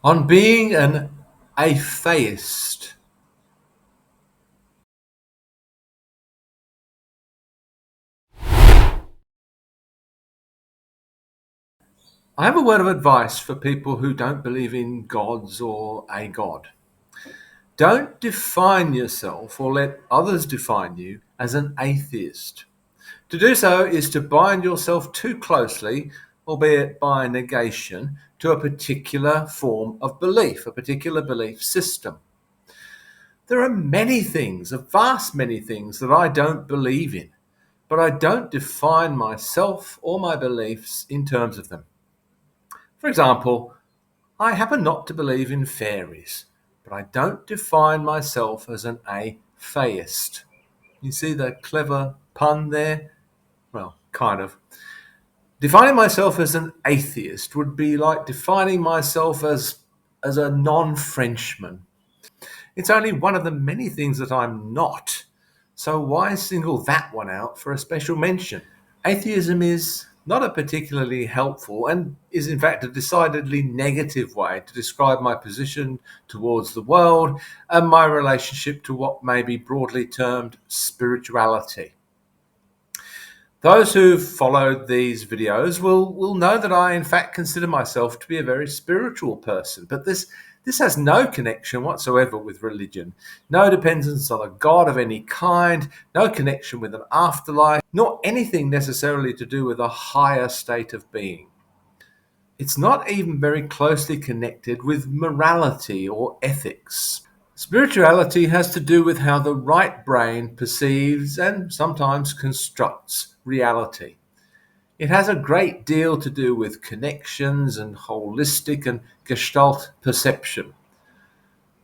On being an atheist. I have a word of advice for people who don't believe in gods or a god. Don't define yourself or let others define you as an atheist. To do so is to bind yourself too closely, albeit by negation, to a particular form of belief, a particular belief system. There are many things, a vast many things, that I don't believe in, but I don't define myself or my beliefs in terms of them. For example, I happen not to believe in fairies, but I don't define myself as an a-fée-ist. You see the clever pun there? Well, kind of. Defining myself as an atheist would be like defining myself as a non-Frenchman. It's only one of the many things that I'm not. So why single that one out for a special mention? Atheism is not a particularly helpful and is in fact a decidedly negative way to describe my position towards the world and my relationship to what may be broadly termed spirituality. Those who've followed these videos will know that I in fact consider myself to be a very spiritual person, but this has no connection whatsoever with religion, no dependence on a god of any kind, no connection with an afterlife, nor anything necessarily to do with a higher state of being. It's not even very closely connected with morality or ethics. Spirituality has to do with how the right brain perceives and sometimes constructs reality. It has a great deal to do with connections and holistic and gestalt perception.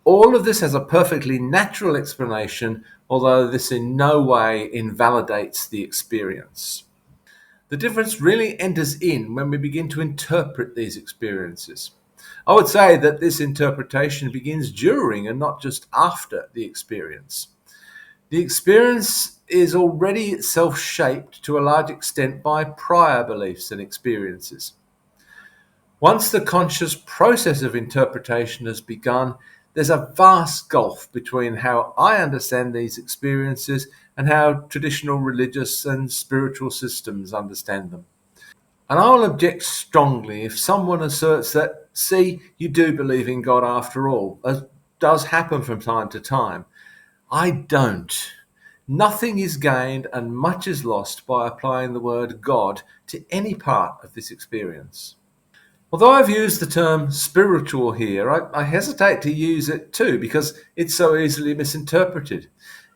All of this has a perfectly natural explanation, although this in no way invalidates the experience. The difference really enters in when we begin to interpret these experiences. I would say that this interpretation begins during and not just after the experience. The experience is already itself shaped to a large extent by prior beliefs and experiences. Once the conscious process of interpretation has begun, there's a vast gulf between how I understand these experiences and how traditional religious and spiritual systems understand them. And I will object strongly if someone asserts that, see, you do believe in God after all, as does happen from time to time. I don't. Nothing is gained and much is lost by applying the word God to any part of this experience. Although I've used the term spiritual here, I hesitate to use it too because it's so easily misinterpreted.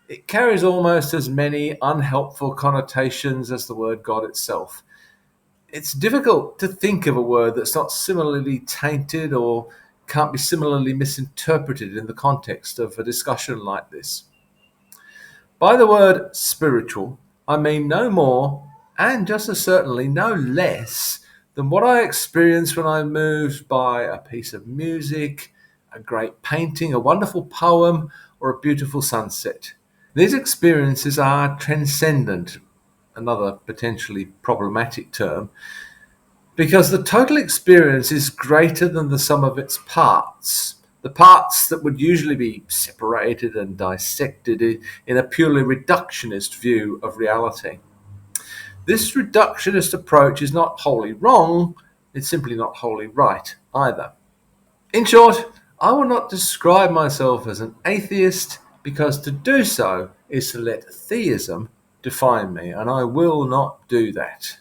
It carries almost as many unhelpful connotations as the word God itself. It's difficult to think of a word that's not similarly tainted or can't be similarly misinterpreted in the context of a discussion like this. By the word spiritual, I mean no more, and just as certainly no less, than what I experienced when I'm moved by a piece of music, a great painting, a wonderful poem, or a beautiful sunset. These experiences are transcendent, another potentially problematic term, because the total experience is greater than the sum of its parts. The parts that would usually be separated and dissected in a purely reductionist view of reality. This reductionist approach is not wholly wrong, it's simply not wholly right either. In short, I will not describe myself as an atheist because to do so is to let theism define me, and I will not do that.